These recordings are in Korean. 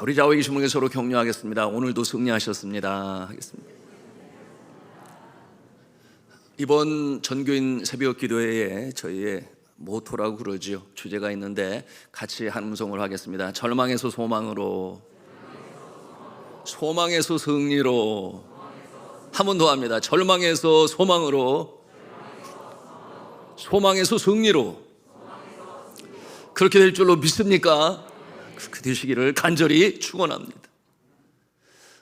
우리 좌우에 계신 분에게 서로 격려하겠습니다. 오늘도 승리하셨습니다 하겠습니다. 이번 전교인 새벽 기도회에 저희의 모토라고 그러죠. 주제가 있는데 같이 한 음성으로 하겠습니다. 절망에서 소망으로, 소망에서 승리로. 한 번 더 합니다. 절망에서 소망으로, 소망에서 승리로. 그렇게 될 줄로 믿습니까? 그렇게 되시기를 간절히 축원합니다.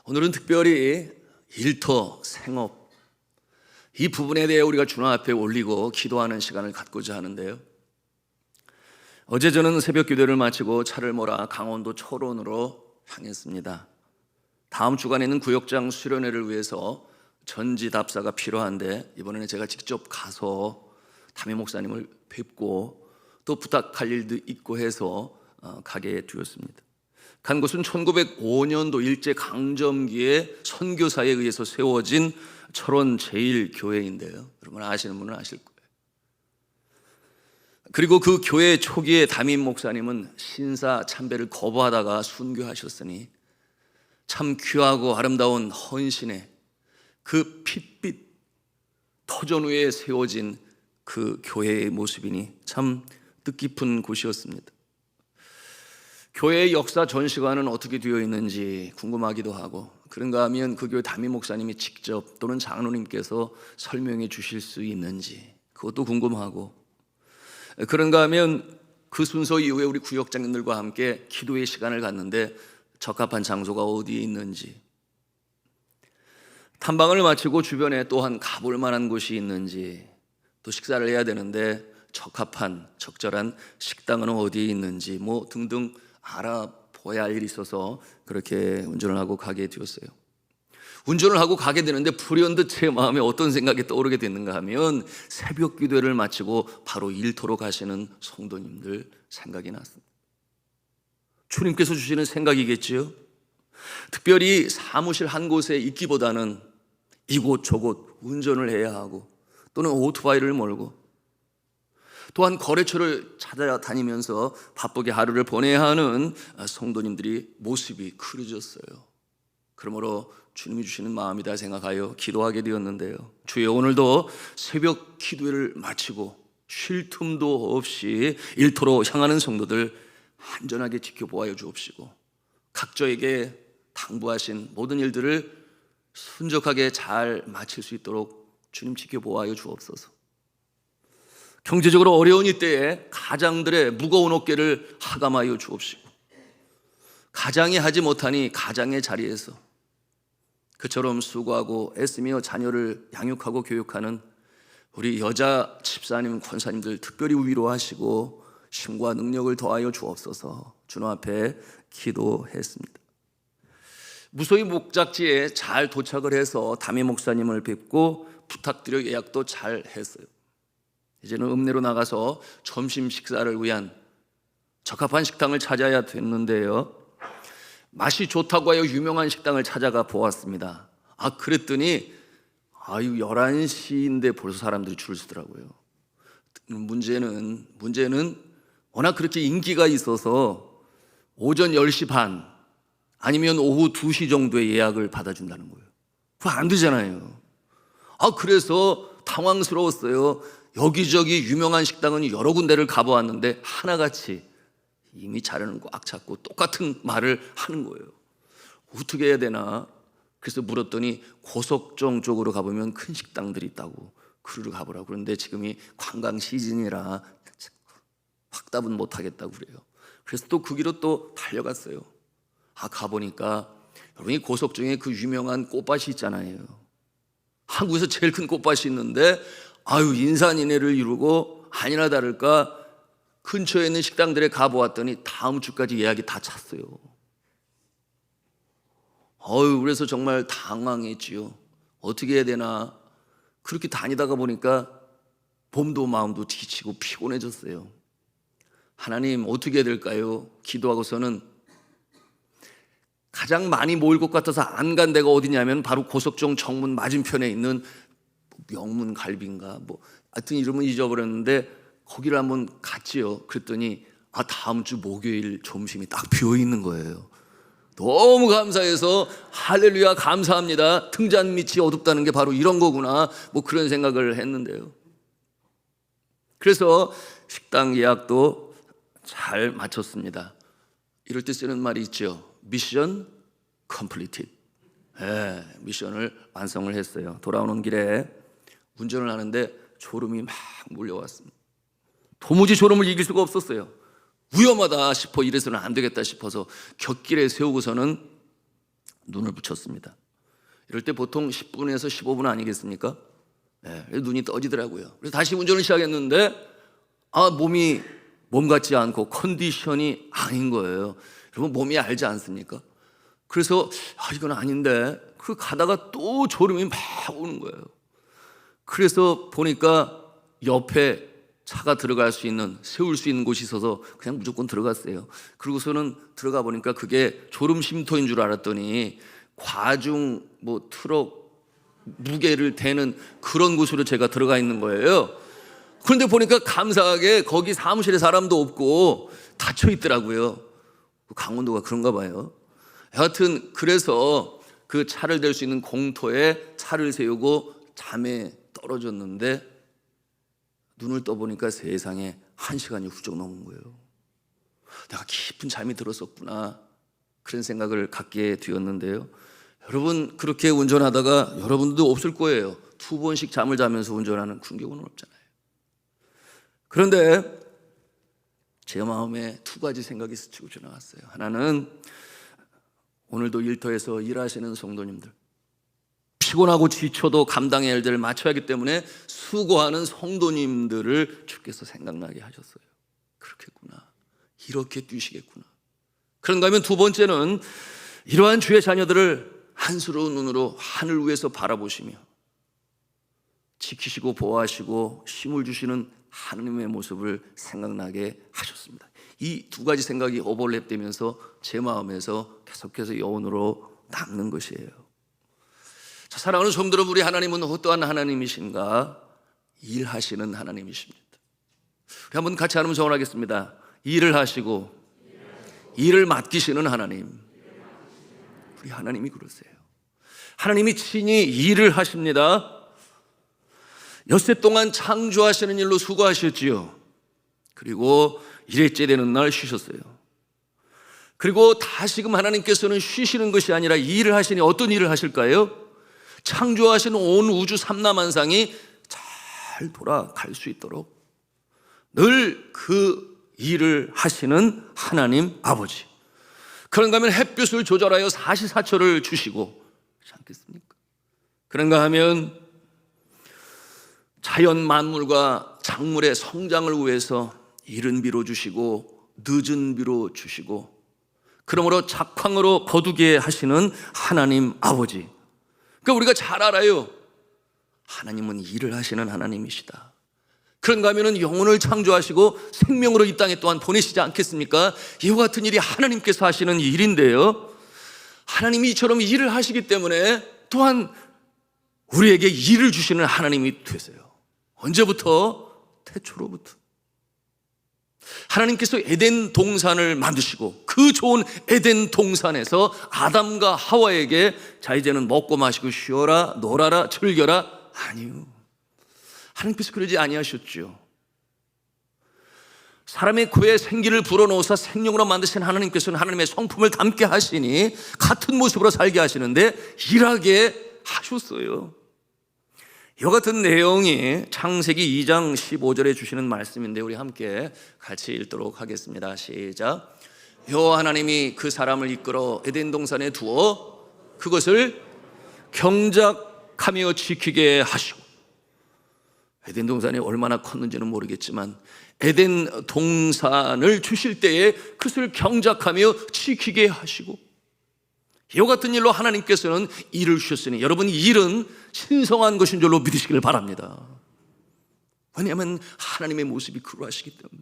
오늘은 특별히 일터, 생업, 이 부분에 대해 우리가 주님 앞에 올리고 기도하는 시간을 갖고자 하는데요. 어제 저는 새벽 기도를 마치고 차를 몰아 강원도 철원으로 향했습니다. 다음 주간에는 구역장 수련회를 위해서 전지답사가 필요한데 이번에는 제가 직접 가서 담임 목사님을 뵙고 또 부탁할 일도 있고 해서 가게 되었습니다. 간 곳은 1905년도 일제강점기에 선교사에 의해서 세워진 철원 제1교회인데요. 여러분 아시는 분은 아실 거예요. 그리고 그 교회 초기에 담임 목사님은 신사 참배를 거부하다가 순교하셨으니 참 귀하고 아름다운 헌신의 그 핏빛 터전 위에 세워진 그 교회의 모습이니 참 뜻깊은 곳이었습니다. 교회의 역사 전시관은 어떻게 되어 있는지 궁금하기도 하고, 그런가 하면 그 교회 담임 목사님이 직접 또는 장로님께서 설명해 주실 수 있는지 그것도 궁금하고, 그런가 하면 그 순서 이후에 우리 구역장님들과 함께 기도의 시간을 갖는데 적합한 장소가 어디에 있는지, 탐방을 마치고 주변에 또한 가볼 만한 곳이 있는지, 또 식사를 해야 되는데 적합한 적절한 식당은 어디에 있는지 뭐 등등 알아봐야 할 일이 있어서 그렇게 운전을 하고 가게 되었어요. 운전을 하고 가게 되는데 불현듯 제 마음에 어떤 생각이 떠오르게 됐는가 하면 새벽 기도회를 마치고 바로 일터로 가시는 성도님들 생각이 났습니다. 주님께서 주시는 생각이겠지요. 특별히 사무실 한 곳에 있기보다는 이곳 저곳 운전을 해야 하고 또는 오토바이를 몰고 또한 거래처를 찾아다니면서 바쁘게 하루를 보내야 하는 성도님들이 모습이 그려졌어요. 그러므로 주님이 주시는 마음이다 생각하여 기도하게 되었는데요. 주여, 오늘도 새벽 기도회를 마치고 쉴 틈도 없이 일터로 향하는 성도들 안전하게 지켜보아여 주옵시고 각저에게 당부하신 모든 일들을 순적하게 잘 마칠 수 있도록 주님 지켜보아여 주옵소서. 경제적으로 어려운 이때에 가장들의 무거운 어깨를 하감하여 주옵시고 가장이 하지 못하니 가장의 자리에서 그처럼 수고하고 애쓰며 자녀를 양육하고 교육하는 우리 여자 집사님, 권사님들 특별히 위로하시고 힘과 능력을 더하여 주옵소서. 주님 앞에 기도했습니다. 무소히 목적지에 잘 도착을 해서 담임 목사님을 뵙고 부탁드려 예약도 잘 했어요. 이제는 읍내로 나가서 점심 식사를 위한 적합한 식당을 찾아야 됐는데요. 맛이 좋다고 하여 유명한 식당을 찾아가 보았습니다. 그랬더니 11시인데 벌써 사람들이 줄을 서더라고요. 문제는 워낙 그렇게 인기가 있어서 오전 10시 반 아니면 오후 2시 정도에 예약을 받아준다는 거예요. 그거 안 되잖아요. 그래서 당황스러웠어요. 여기저기 유명한 식당은 여러 군데를 가보았는데 하나같이 이미 자리는 꽉 찼고 똑같은 말을 하는 거예요. 어떻게 해야 되나? 그래서 물었더니 고석정 쪽으로 가보면 큰 식당들이 있다고 그리로 가보라고. 그런데 지금이 관광 시즌이라 확답은 못하겠다고 그래요. 그래서 또 그 길로 또 달려갔어요. 가보니까 여러분이 고석정에 그 유명한 꽃밭이 있잖아요. 한국에서 제일 큰 꽃밭이 있는데 인산인해를 이루고 아니나 다를까 근처에 있는 식당들에 가보았더니 다음 주까지 예약이 다 찼어요. 그래서 정말 당황했지요. 어떻게 해야 되나. 그렇게 다니다가 보니까 몸도 마음도 지치고 피곤해졌어요. 하나님, 어떻게 해야 될까요? 기도하고서는 가장 많이 모일 것 같아서 안 간 데가 어디냐면 바로 고석정 정문 맞은편에 있는 명문갈비인가 하여튼 이름은 잊어버렸는데 거기를 한번 갔지요. 그랬더니 다음 주 목요일 점심이 딱 비어 있는 거예요. 너무 감사해서 할렐루야 감사합니다. 등잔 밑이 어둡다는 게 바로 이런 거구나. 뭐 그런 생각을 했는데요. 그래서 식당 예약도 잘 마쳤습니다. 이럴 때 쓰는 말이 있죠. 미션 컴플리티드. 네, 미션을 완성을 했어요. 돌아오는 길에 운전을 하는데 졸음이 막 몰려왔습니다. 도무지 졸음을 이길 수가 없었어요. 위험하다 싶어 이래서는 안 되겠다 싶어서 곁길에 세우고서는 눈을 붙였습니다. 이럴 때 보통 10분에서 15분 아니겠습니까? 네, 눈이 떠지더라고요. 그래서 다시 운전을 시작했는데 몸 같지 않고 컨디션이 아닌 거예요. 여러분 몸이 알지 않습니까? 그래서 이건 아닌데 가다가 또 졸음이 막 오는 거예요. 그래서 보니까 옆에 차가 들어갈 수 있는, 세울 수 있는 곳이 있어서 그냥 무조건 들어갔어요. 그러고서는 들어가 보니까 그게 졸음 쉼터인 줄 알았더니 과중 트럭 무게를 대는 그런 곳으로 제가 들어가 있는 거예요. 그런데 보니까 감사하게 거기 사무실에 사람도 없고 닫혀 있더라고요. 강원도가 그런가 봐요. 여하튼 그래서 그 차를 댈 수 있는 공터에 차를 세우고 잠에 떨어졌는데 눈을 떠보니까 세상에 1시간이 훌쩍 넘은 거예요. 내가 깊은 잠이 들었었구나, 그런 생각을 갖게 되었는데요. 여러분 그렇게 운전하다가 여러분도 없을 거예요. 2번씩 잠을 자면서 운전하는 그런 경우는 없잖아요. 그런데 제 마음에 2가지 생각이 스치고 지나갔어요. 하나는 오늘도 일터에서 일하시는 성도님들, 피곤하고 지쳐도 감당의 일들을 마쳐야 하기 때문에 수고하는 성도님들을 주께서 생각나게 하셨어요. 그렇겠구나, 이렇게 뛰시겠구나. 그런가 하면 2번째는 이러한 주의 자녀들을 한스러운 눈으로 하늘 위에서 바라보시며 지키시고 보호하시고 힘을 주시는 하나님의 모습을 생각나게 하셨습니다. 이 2가지 생각이 오버랩되면서 제 마음에서 계속해서 여운으로 남는 것이에요. 자, 사랑하는 성도 여러분, 우리 하나님은 어떠한 하나님이신가? 일하시는 하나님이십니다. 우리 한번 같이 하는 정언하겠습니다. 일을 하시고 일을 맡기시는 하나님. 우리 하나님이 그러세요. 하나님이 친히 일을 하십니다. 엿새 동안 창조하시는 일로 수고하셨지요. 그리고 일회째 되는 날 쉬셨어요. 그리고 다시금 하나님께서는 쉬시는 것이 아니라 일을 하시니 어떤 일을 하실까요? 창조하신 온 우주 삼라만상이 잘 돌아갈 수 있도록 늘 그 일을 하시는 하나님 아버지. 그런가 하면 햇볕을 조절하여 사시사철을 주시고, 그렇지 않겠습니까? 그런가 하면 자연 만물과 작물의 성장을 위해서 이른 비로 주시고 늦은 비로 주시고, 그러므로 작황으로 거두게 하시는 하나님 아버지. 그러니까 우리가 잘 알아요. 하나님은 일을 하시는 하나님이시다. 그런가 하면 영혼을 창조하시고 생명으로 이 땅에 또한 보내시지 않겠습니까? 이와 같은 일이 하나님께서 하시는 일인데요, 하나님이 이처럼 일을 하시기 때문에 또한 우리에게 일을 주시는 하나님이 되세요. 언제부터? 태초로부터. 하나님께서 에덴 동산을 만드시고 그 좋은 에덴 동산에서 아담과 하와에게 자 이제는 먹고 마시고 쉬어라, 놀아라, 즐겨라. 아니요, 하나님께서 그러지 아니하셨죠. 사람의 코에 생기를 불어넣어서 생명으로 만드신 하나님께서는 하나님의 성품을 담게 하시니 같은 모습으로 살게 하시는데 일하게 하셨어요. 이와 같은 내용이 창세기 2장 15절에 주시는 말씀인데 우리 함께 같이 읽도록 하겠습니다. 시작. 여호와 하나님이 그 사람을 이끌어 에덴 동산에 두어 그것을 경작하며 지키게 하시고, 에덴 동산이 얼마나 컸는지는 모르겠지만 에덴 동산을 주실 때에 그것을 경작하며 지키게 하시고, 이와 같은 일로 하나님께서는 일을 주셨으니 여러분, 일은 신성한 것인 줄로 믿으시길 바랍니다. 왜냐하면 하나님의 모습이 그러하시기 때문에.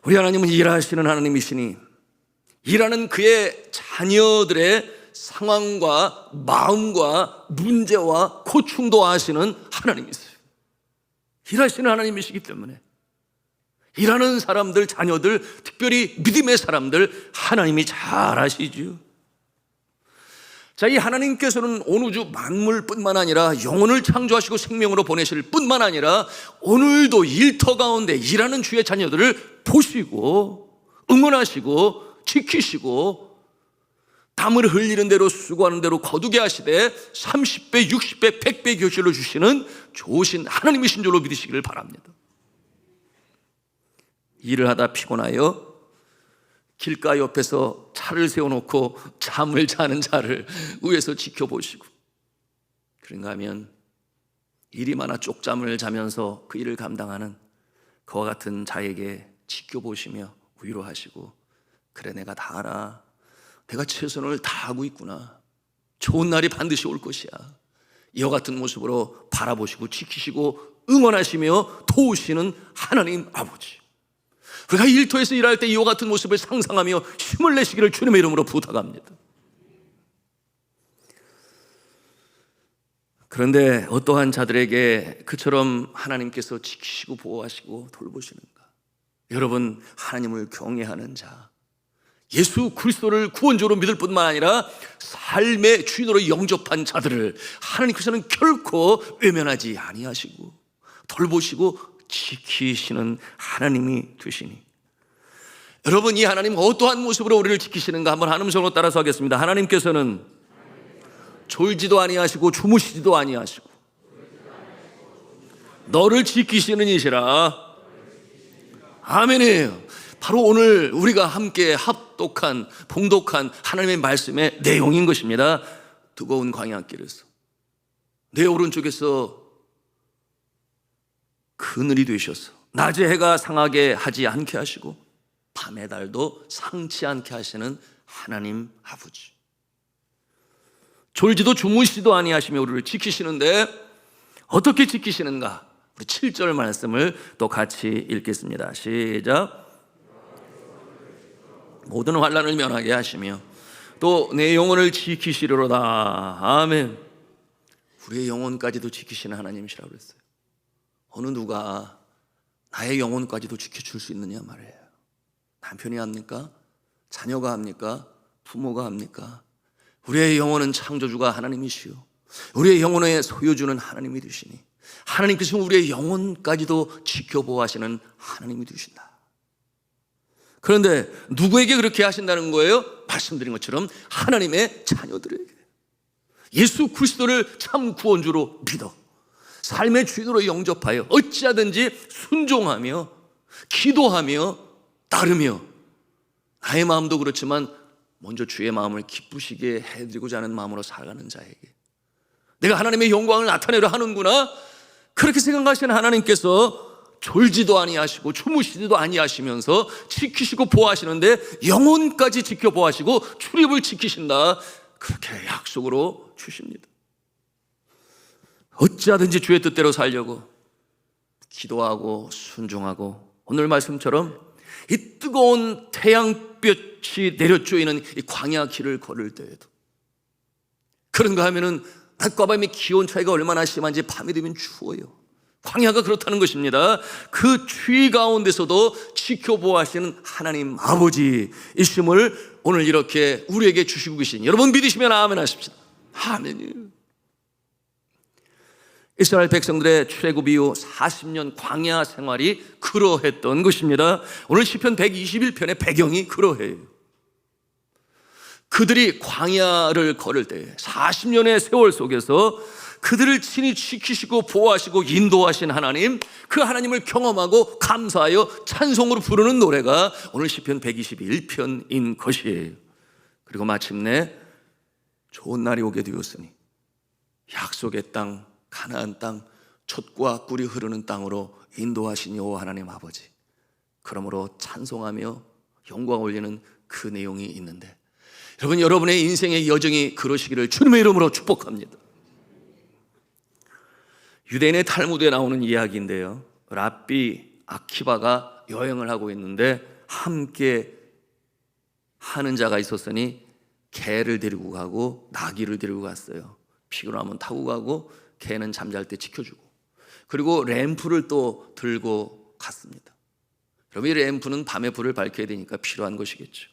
우리 하나님은 일하시는 하나님이시니 일하는 그의 자녀들의 상황과 마음과 문제와 고충도 아시는 하나님이세요. 일하시는 하나님이시기 때문에 일하는 사람들, 자녀들, 특별히 믿음의 사람들 하나님이 잘 아시죠. 자, 이 하나님께서는 온 우주 만물뿐만 아니라 영혼을 창조하시고 생명으로 보내실 뿐만 아니라 오늘도 일터 가운데 일하는 주의 자녀들을 보시고 응원하시고 지키시고 땀을 흘리는 대로 수고하는 대로 거두게 하시되 30배, 60배, 100배 교실로 주시는 좋으신 하나님이신 줄로 믿으시기를 바랍니다. 일을 하다 피곤하여 길가 옆에서 차를 세워놓고 잠을 자는 자를 위에서 지켜보시고, 그런가 하면 일이 많아 쪽잠을 자면서 그 일을 감당하는 그와 같은 자에게 지켜보시며 위로하시고, 그래 내가 다 알아, 내가 최선을 다하고 있구나, 좋은 날이 반드시 올 것이야, 이와 같은 모습으로 바라보시고 지키시고 응원하시며 도우시는 하나님 아버지, 우리가 일터에서 일할 때 이와 같은 모습을 상상하며 힘을 내시기를 주님의 이름으로 부탁합니다. 그런데 어떠한 자들에게 그처럼 하나님께서 지키시고 보호하시고 돌보시는가? 여러분, 하나님을 경외하는 자, 예수 그리스도를 구원주로 믿을 뿐만 아니라 삶의 주인으로 영접한 자들을 하나님께서는 결코 외면하지 아니하시고 돌보시고 지키시는 하나님이 되시니, 여러분, 이 하나님 어떠한 모습으로 우리를 지키시는가 한번 한 음성으로 따라서 하겠습니다. 하나님께서는 졸지도 아니하시고 주무시지도 아니하시고 너를 지키시는 이시라. 아멘이에요. 바로 오늘 우리가 함께 합독한 봉독한 하나님의 말씀의 내용인 것입니다. 뜨거운 광야길에서 내 오른쪽에서 그늘이 되셔서 낮에 해가 상하게 하지 않게 하시고 밤의 달도 상치 않게 하시는 하나님 아버지, 졸지도 주무시지도 아니하시며 우리를 지키시는데 어떻게 지키시는가? 우리 7절 말씀을 또 같이 읽겠습니다. 시작. 모든 환난을 면하게 하시며 또 내 영혼을 지키시리로다. 아멘. 우리의 영혼까지도 지키시는 하나님이시라고 그랬어요. 어느 누가 나의 영혼까지도 지켜줄 수 있느냐 말이에요. 남편이 합니까? 자녀가 합니까? 부모가 합니까? 우리의 영혼은 창조주가 하나님이시오, 우리의 영혼의 소유주는 하나님이 되시니 하나님께서 우리의 영혼까지도 지켜보호하시는 하나님이 되신다. 그런데 누구에게 그렇게 하신다는 거예요? 말씀드린 것처럼 하나님의 자녀들에게, 예수 그리스도를 참 구원주로 믿어 삶의 주인으로 영접하여 어찌하든지 순종하며 기도하며 따르며 나의 마음도 그렇지만 먼저 주의 마음을 기쁘시게 해드리고자 하는 마음으로 살아가는 자에게 내가 하나님의 영광을 나타내려 하는구나, 그렇게 생각하시는 하나님께서 졸지도 아니하시고 주무시지도 아니하시면서 지키시고 보호하시는데 영혼까지 지켜보호하시고 출입을 지키신다, 그렇게 약속으로 주십니다. 어찌하든지 주의 뜻대로 살려고 기도하고 순종하고 오늘 말씀처럼 이 뜨거운 태양볕이 내려쬐이는 이 광야 길을 걸을 때에도, 그런가 하면은 낮과 밤의 기온 차이가 얼마나 심한지 밤이 되면 추워요. 광야가 그렇다는 것입니다. 그 추위 가운데서도 지켜보호하시는 하나님 아버지 이심을 오늘 이렇게 우리에게 주시고 계신 여러분 믿으시면 아멘 하십시오. 아멘이에요. 이스라엘 백성들의 출애굽 이후 40년 광야 생활이 그러했던 것입니다. 오늘 시편 121편의 배경이 그러해요. 그들이 광야를 걸을 때 40년의 세월 속에서 그들을 친히 지키시고 보호하시고 인도하신 하나님, 그 하나님을 경험하고 감사하여 찬송으로 부르는 노래가 오늘 시편 121편인 것이에요. 그리고 마침내 좋은 날이 오게 되었으니 약속의 땅 가나안 땅, 젖과 꿀이 흐르는 땅으로 인도하신 여호와 하나님 아버지, 그러므로 찬송하며 영광 올리는 그 내용이 있는데, 여러분, 여러분의 인생의 여정이 그러시기를 주님의 이름으로 축복합니다. 유대인의 탈무드에 나오는 이야기인데요, 랍비 아키바가 여행을 하고 있는데 함께 하는 자가 있었으니 개를 데리고 가고 나귀를 데리고 갔어요. 피곤하면 타고 가고 개는 잠잘 때 지켜주고, 그리고 램프를 또 들고 갔습니다. 여러분, 이 램프는 밤에 불을 밝혀야 되니까 필요한 것이겠죠.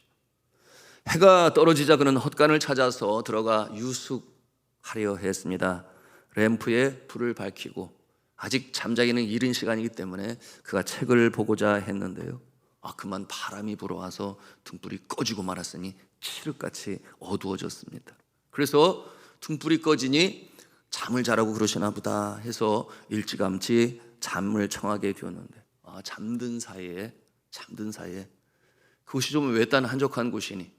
해가 떨어지자 그는 헛간을 찾아서 들어가 유숙하려 했습니다. 램프에 불을 밝히고 아직 잠자기는 이른 시간이기 때문에 그가 책을 보고자 했는데요, 그만 바람이 불어와서 등불이 꺼지고 말았으니 칠흑같이 어두워졌습니다. 그래서 등불이 꺼지니 잠을 자라고 그러시나 보다 해서 일찌감치 잠을 청하게 되었는데, 잠든 사이에 그곳이 좀 외딴 한적한 곳이니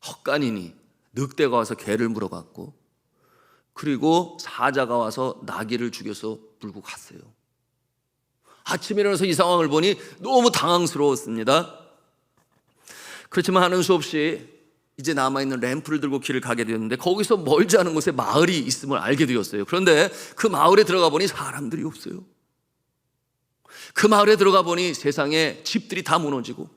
헛간이니 늑대가 와서 개를 물어갔고, 그리고 사자가 와서 나귀를 죽여서 물고 갔어요. 아침에 일어나서 이 상황을 보니 너무 당황스러웠습니다. 그렇지만 하는 수 없이 이제 남아있는 램프를 들고 길을 가게 되었는데, 거기서 멀지 않은 곳에 마을이 있음을 알게 되었어요. 그런데 그 마을에 들어가 보니 사람들이 없어요. 그 마을에 들어가 보니 세상에 집들이 다 무너지고,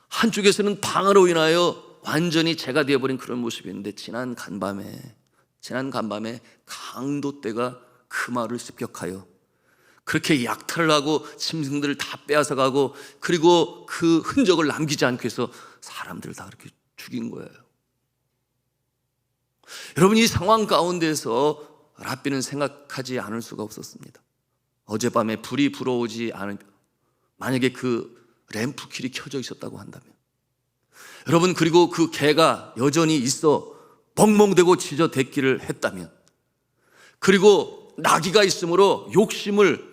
한쪽에서는 방화로 인하여 완전히 재가 되어버린 그런 모습이었는데, 지난 간밤에 강도떼가 그 마을을 습격하여 그렇게 약탈을 하고 짐승들을 다 빼앗아가고, 그리고 그 흔적을 남기지 않고 해서 사람들을 다 그렇게 죽인 거예요. 여러분, 이 상황 가운데서 랍비는 생각하지 않을 수가 없었습니다. 어젯밤에 불이 불어오지 않은, 만약에 그 램프킬이 켜져 있었다고 한다면, 여러분, 그리고 그 개가 여전히 있어 멍멍대고 지저댔기를 했다면, 그리고 나귀가 있으므로 욕심을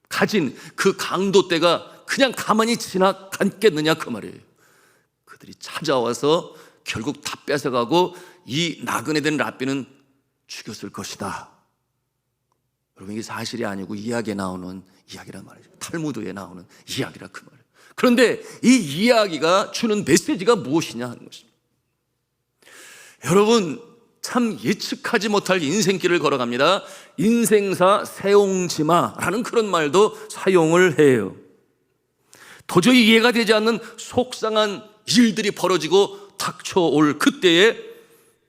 가진 그 강도떼가 그냥 가만히 지나갔겠느냐 그 말이에요. 그들이 찾아와서 결국 다 뺏어가고 이 나그네 된 랍비는 죽였을 것이다. 여러분, 이게 사실이 아니고 이야기에 나오는 이야기란 말이죠. 탈무드에 나오는 이야기라 그 말이에요. 그런데 이 이야기가 주는 메시지가 무엇이냐 하는 것입니다. 여러분, 참 예측하지 못할 인생길을 걸어갑니다. 인생사 세옹지마라는 그런 말도 사용을 해요. 도저히 이해가 되지 않는 속상한 일들이 벌어지고 닥쳐올 그때에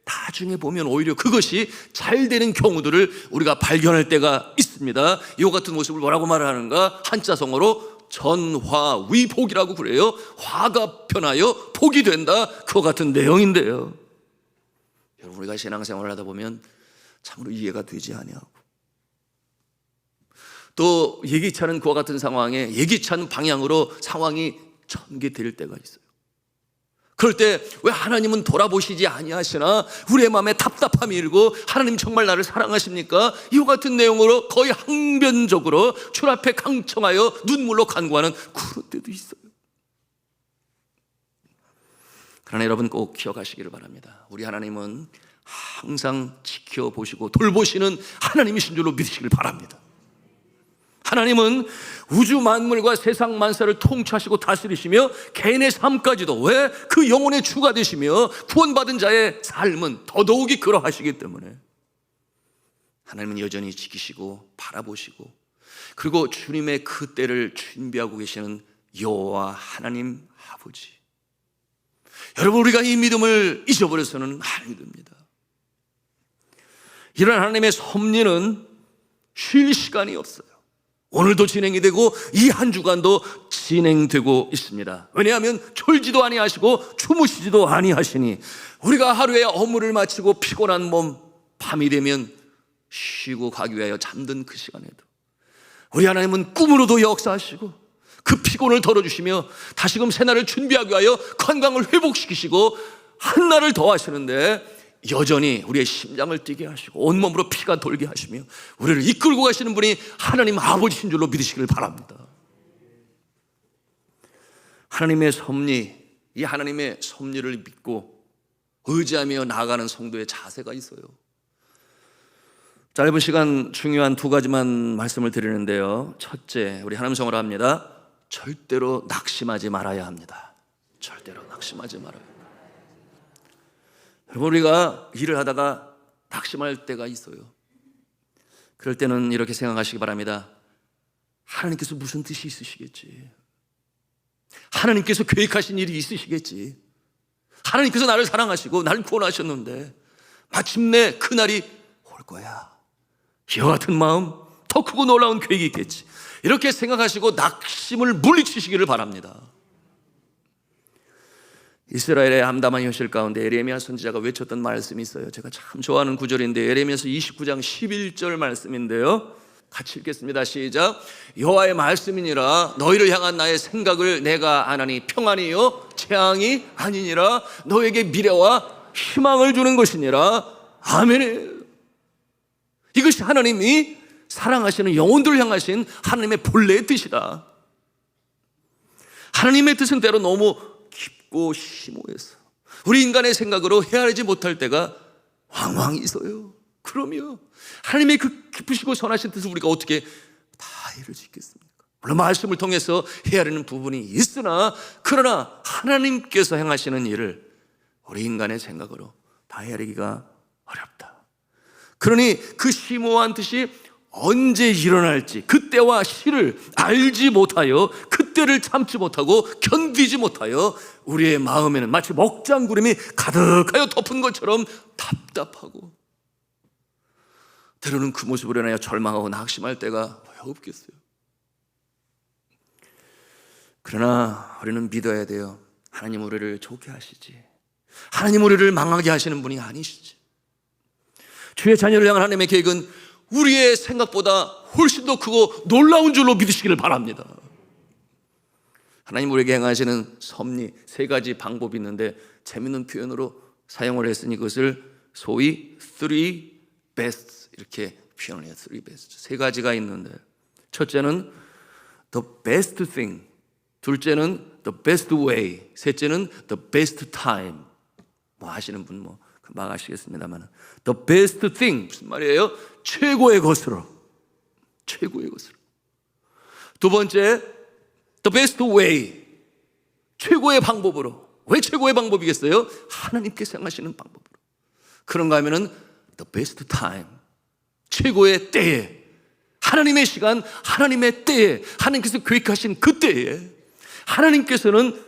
나중에 보면 오히려 그것이 잘 되는 경우들을 우리가 발견할 때가 있습니다. 이와 같은 모습을 뭐라고 말하는가? 한자성어로 전화위복이라고 그래요. 화가 변하여 복이 된다, 그와 같은 내용인데요, 여러분, 우리가 신앙생활을 하다 보면 참으로 이해가 되지 아니하고, 또 예기치 않은 그와 같은 상황에 예기치 않은 방향으로 상황이 전개될 때가 있어요. 그럴 때 왜 하나님은 돌아보시지 아니하시나, 우리의 마음에 답답함이 일고, 하나님 정말 나를 사랑하십니까? 이와 같은 내용으로 거의 항변적으로 주 앞에 강청하여 눈물로 간구하는 그런 때도 있어요. 그러나 여러분, 꼭 기억하시기를 바랍니다. 우리 하나님은 항상 지켜보시고 돌보시는 하나님이신 줄로 믿으시길 바랍니다. 하나님은 우주 만물과 세상 만사를 통치하시고 다스리시며 개인의 삶까지도, 왜? 그 영혼의 주가 되시며 구원받은 자의 삶은 더더욱이 그러하시기 때문에 하나님은 여전히 지키시고 바라보시고, 그리고 주님의 그 때를 준비하고 계시는 여호와 하나님 아버지. 여러분, 우리가 이 믿음을 잊어버려서는 안 됩니다. 이런 하나님의 섭리는 쉴 시간이 없어요. 오늘도 진행이 되고 이 한 주간도 진행되고 있습니다. 왜냐하면 졸지도 아니하시고 주무시지도 아니하시니, 우리가 하루에 업무를 마치고 피곤한 몸, 밤이 되면 쉬고 가기 위하여 잠든 그 시간에도 우리 하나님은 꿈으로도 역사하시고 그 피곤을 덜어주시며 다시금 새날을 준비하기 위하여 건강을 회복시키시고 한날을 더 하시는데, 여전히 우리의 심장을 뛰게 하시고 온몸으로 피가 돌게 하시며 우리를 이끌고 가시는 분이 하나님 아버지신 줄로 믿으시길 바랍니다. 하나님의 섭리, 이 하나님의 섭리를 믿고 의지하며 나아가는 성도의 자세가 있어요. 짧은 시간 중요한 두 가지만 말씀을 드리는데요, 첫째, 우리 하나님 성으로 합니다. 절대로 낙심하지 말아야 합니다. 절대로 낙심하지 말아요. 여러분, 우리가 일을 하다가 낙심할 때가 있어요. 그럴 때는 이렇게 생각하시기 바랍니다. 하나님께서 무슨 뜻이 있으시겠지? 하나님께서 계획하신 일이 있으시겠지? 하나님께서 나를 사랑하시고 나를 구원하셨는데 마침내 그날이 올 거야. 이와 같은 마음, 더 크고 놀라운 계획이 있겠지. 이렇게 생각하시고 낙심을 물리치시기를 바랍니다. 이스라엘의 암담한 현실 가운데 예레미야 선지자가 외쳤던 말씀이 있어요. 제가 참 좋아하는 구절인데 예레미야서 29장 11절 말씀인데요, 같이 읽겠습니다. 시작. 여호와의 말씀이니라. 너희를 향한 나의 생각을 내가 아나니 평안이요 재앙이 아니니라. 너에게 미래와 희망을 주는 것이니라. 아멘. 이것이 하나님이 사랑하시는 영혼들을 향하신 하나님의 본래의 뜻이다. 하나님의 뜻은 때로 너무 깊고 심오해서 우리 인간의 생각으로 헤아리지 못할 때가 왕왕 있어요. 그러면 하나님의 그 깊으시고 선하신 뜻을 우리가 어떻게 다 이룰 수 있겠습니까? 물론 말씀을 통해서 헤아리는 부분이 있으나, 그러나 하나님께서 행하시는 일을 우리 인간의 생각으로 다 헤아리기가 어렵다. 그러니 그 심오한 뜻이 언제 일어날지 그때와 시를 알지 못하여, 그때를 참지 못하고 견디지 못하여 우리의 마음에는 마치 먹장구름이 가득하여 덮은 것처럼 답답하고, 때로는 그 모습을 인하여 절망하고 낙심할 때가 왜 없겠어요? 그러나 우리는 믿어야 돼요. 하나님 우리를 좋게 하시지, 하나님 우리를 망하게 하시는 분이 아니시지. 주의 자녀를 향한 하나님의 계획은 우리의 생각보다 훨씬 더 크고 놀라운 줄로 믿으시기를 바랍니다. 하나님 우리에게 행하시는 섭리, 세 가지 방법이 있는데 재밌는 표현으로 사용을 했으니 그것을 소위 three best 이렇게 표현을 해요. three best. 세 가지가 있는데, 첫째는 the best thing, 둘째는 the best way, 셋째는 the best time. 뭐 하시는 분 뭐 금방 아시겠습니다만, the best thing 무슨 말이에요? 최고의 것으로, 최고의 것으로. 두 번째 the best way, 최고의 방법으로. 왜 최고의 방법이겠어요? 하나님께서 행하시는 방법으로. 그런가 하면은 the best time, 최고의 때에, 하나님의 시간, 하나님의 때에, 하나님께서 계획하신 그 때에 하나님께서는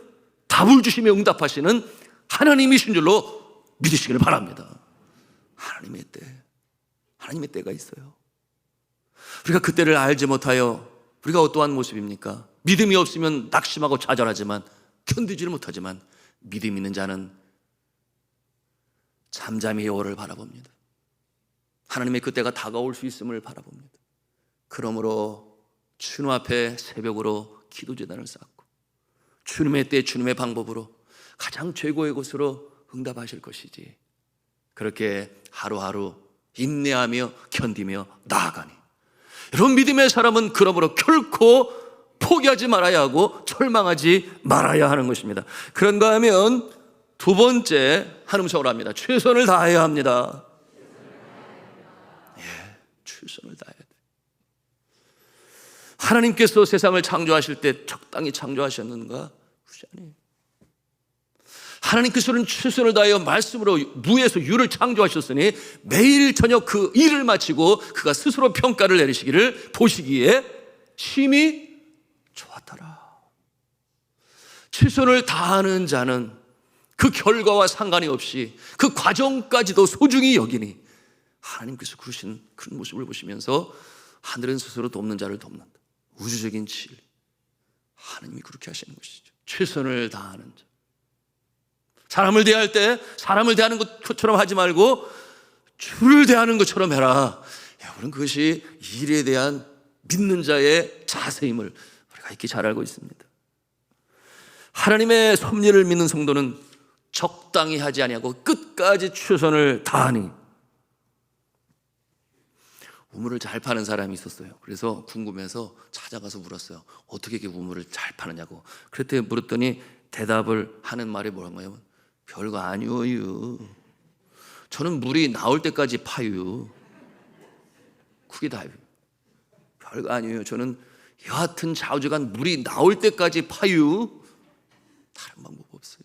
답을 주시며 응답하시는 하나님이신 줄로 믿으시기를 바랍니다. 하나님의 때, 하나님의 때가 있어요. 우리가 그 때를 알지 못하여 우리가 어떠한 모습입니까? 믿음이 없으면 낙심하고 좌절하지만, 견디지를 못하지만, 믿음 있는 자는 잠잠히 여호와를 바라봅니다. 하나님의 그때가 다가올 수 있음을 바라봅니다. 그러므로 주님 앞에 새벽으로 기도제단을 쌓고 주님의 때 주님의 방법으로 가장 최고의 것으로 응답하실 것이지, 그렇게 하루하루 인내하며 견디며 나아가니, 여러분 믿음의 사람은 그러므로 결코 포기하지 말아야 하고 절망하지 말아야 하는 것입니다. 그런가 하면 두 번째 한 음성으로 합니다. 최선을 다해야 합니다. 최선을 다해야 돼. 하나님께서 세상을 창조하실 때 적당히 창조하셨는가? 그렇지 않아요. 하나님께서는 최선을 다하여 말씀으로 무에서 유를 창조하셨으니 매일 저녁 그 일을 마치고 그가 스스로 평가를 내리시기를 보시기에 심히 좋았더라. 최선을 다하는 자는 그 결과와 상관이 없이 그 과정까지도 소중히 여기니 하나님께서 그러신 그런 모습을 보시면서 하늘은 스스로 돕는 자를 돕는다. 우주적인 진리, 하나님이 그렇게 하시는 것이죠. 최선을 다하는 자. 사람을 대할 때 사람을 대하는 것처럼 하지 말고 주를 대하는 것처럼 해라. 여러분 그것이 일에 대한 믿는 자의 자세임을 우리가 익히 잘 알고 있습니다. 하나님의 섭리를 믿는 성도는 적당히 하지 아니하고 끝까지 최선을 다하니. 우물을 잘 파는 사람이 있었어요. 그래서 궁금해서 찾아가서 물었어요. 어떻게 이렇게 우물을 잘 파느냐고. 그랬더니 물었더니 대답을 하는 말이 뭐라고요? 별거 아니에요. 저는 물이 나올 때까지 파요. 그게 다예요. 별거 아니에요. 저는 여하튼 좌우지간 물이 나올 때까지 파요. 다른 방법 없어요.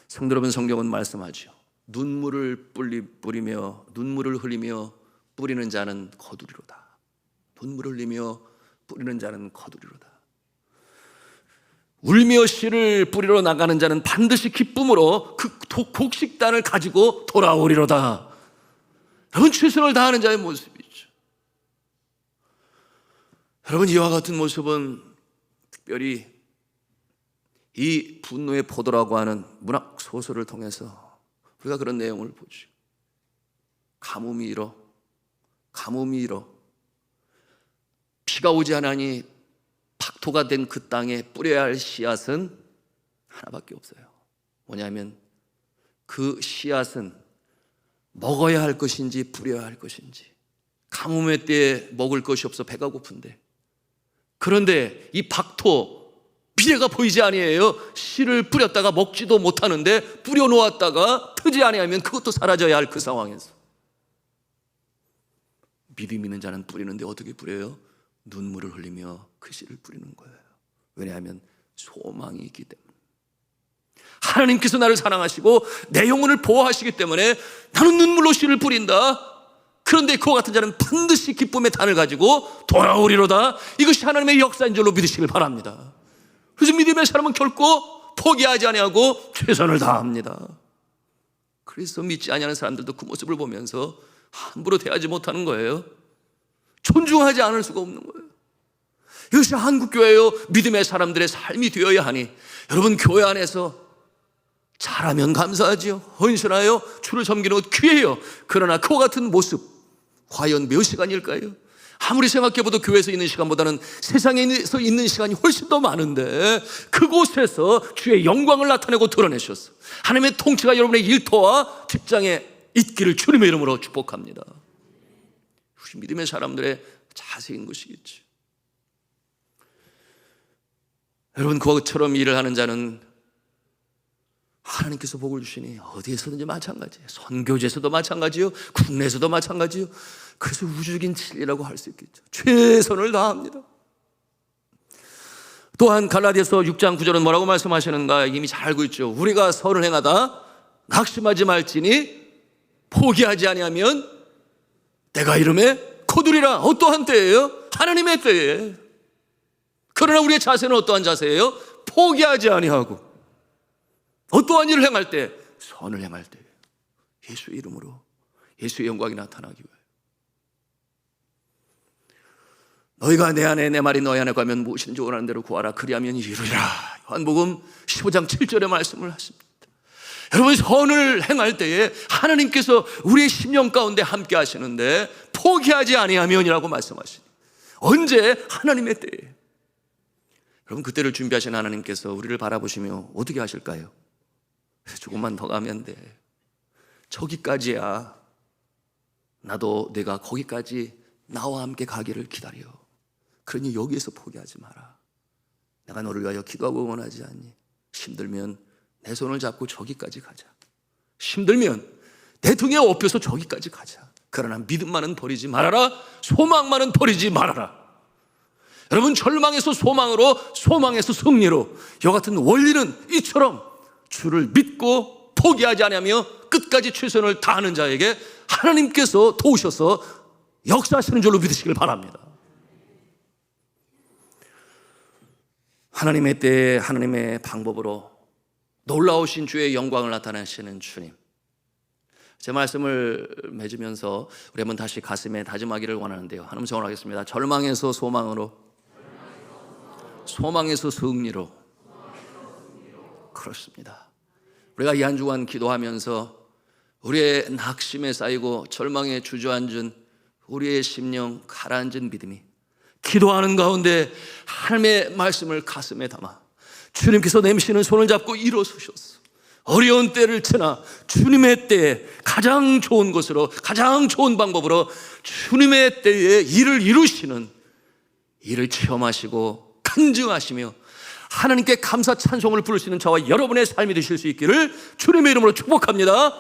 성도 여러분, 성경은 말씀하죠. 눈물을 뿌리며 눈물을 흘리며 뿌리는 자는 거두리로다. 눈물을 흘리며 뿌리는 자는 거두리로다. 울며 씨를 뿌리러 나가는 자는 반드시 기쁨으로 그 곡식단을 가지고 돌아오리로다. 여러분, 최선을 다하는 자의 모습이죠. 여러분, 이와 같은 모습은 특별히 이 분노의 포도라고 하는 문학 소설을 통해서 우리가 그런 내용을 보죠. 가뭄이 일어 비가 오지 않으니 박토가 된 그 땅에 뿌려야 할 씨앗은 하나밖에 없어요. 뭐냐면 그 씨앗은 먹어야 할 것인지 뿌려야 할 것인지. 가뭄의 때에 먹을 것이 없어 배가 고픈데, 그런데 이 박토 미래가 보이지 아니에요. 씨를 뿌렸다가 먹지도 못하는데 뿌려 놓았다가 트지 아니하면 그것도 사라져야 할 그 상황에서 믿음 있는 자는 뿌리는데 어떻게 뿌려요? 눈물을 흘리며 그 씨를 뿌리는 거예요. 왜냐하면 소망이 있기 때문에. 하나님께서 나를 사랑하시고 내 영혼을 보호하시기 때문에 나는 눈물로 씨를 뿌린다. 그런데 그와 같은 자는 반드시 기쁨의 단을 가지고 돌아오리로다. 이것이 하나님의 역사인 줄로 믿으시길 바랍니다. 그래서 믿음의 사람은 결코 포기하지 아니하고 최선을 다합니다. 그래서 믿지 아니하는 사람들도 그 모습을 보면서 함부로 대하지 못하는 거예요. 존중하지 않을 수가 없는 거예요. 이것이 한국교회요 믿음의 사람들의 삶이 되어야 하니, 여러분, 교회 안에서 잘하면 감사하지요. 헌신하여 주를 섬기는 것 귀해요. 그러나 그와 같은 모습 과연 몇 시간일까요? 아무리 생각해봐도 교회에서 있는 시간보다는 세상에서 있는 시간이 훨씬 더 많은데, 그곳에서 주의 영광을 나타내고 드러내셨어. 하나님의 통치가 여러분의 일터와 직장에 있기를 주님의 이름으로 축복합니다. 혹시 믿음의 사람들의 자세인 것이겠죠. 여러분, 그것처럼 일을 하는 자는 하나님께서 복을 주시니 어디에서든지 마찬가지예요. 선교제에서도 마찬가지요, 국내에서도 마찬가지요. 그래서 우주적인 진리라고 할 수 있겠죠. 최선을 다합니다. 또한 갈라디아서 6장 9절은 뭐라고 말씀하시는가 이미 잘 알고 있죠. 우리가 선을 행하다 낙심하지 말지니 포기하지 아니하면 때가 이름에 거두리라. 어떠한 때예요? 하나님의 때에. 그러나 우리의 자세는 어떠한 자세예요? 포기하지 아니하고 어떠한 일을 행할 때? 선을 행할 때. 예수의 이름으로 예수의 영광이 나타나기 위하여. 너희가 내 안에 내 말이 너희 안에 가면 무엇인지 원하는 대로 구하라. 그리하면 이루리라. 요한복음 15장 7절의 말씀을 하십니다. 여러분, 선을 행할 때에 하나님께서 우리의 심령 가운데 함께 하시는데 포기하지 아니하면이라고 말씀하시니, 언제? 하나님의 때에. 여러분, 그때를 준비하신 하나님께서 우리를 바라보시며 어떻게 하실까요? 조금만 더 가면 돼. 저기까지야. 나도 내가 거기까지 나와 함께 가기를 기다려. 그러니 여기에서 포기하지 마라. 내가 너를 위하여 기도하고 응원하지 않니? 힘들면 내 손을 잡고 저기까지 가자. 힘들면 내 등에 업혀서 저기까지 가자. 그러나 믿음만은 버리지 말아라. 소망만은 버리지 말아라. 여러분, 절망에서 소망으로, 소망에서 승리로, 이와 같은 원리는 이처럼 주를 믿고 포기하지 않으며 끝까지 최선을 다하는 자에게 하나님께서 도우셔서 역사하시는 줄로 믿으시길 바랍니다. 하나님의 때에 하나님의 방법으로 놀라우신 주의 영광을 나타내시는 주님, 제 말씀을 맺으면서 우리 한번 다시 가슴에 다짐하기를 원하는데요. 하나님 정원하겠습니다. 절망에서 소망으로, 소망에서 승리로. 그렇습니다. 우리가 이 한 주간 기도하면서 우리의 낙심에 쌓이고 절망에 주저앉은 우리의 심령 가라앉은 믿음이 기도하는 가운데 하나님의 말씀을 가슴에 담아 주님께서 내미시는 손을 잡고 일어서셨어. 어려운 때를 지나 주님의 때에 가장 좋은 것으로, 가장 좋은 방법으로 주님의 때에 일을 이루시는 일을 체험하시고 간증하시며 하나님께 감사 찬송을 부를 수 있는 저와 여러분의 삶이 되실 수 있기를 주님의 이름으로 축복합니다.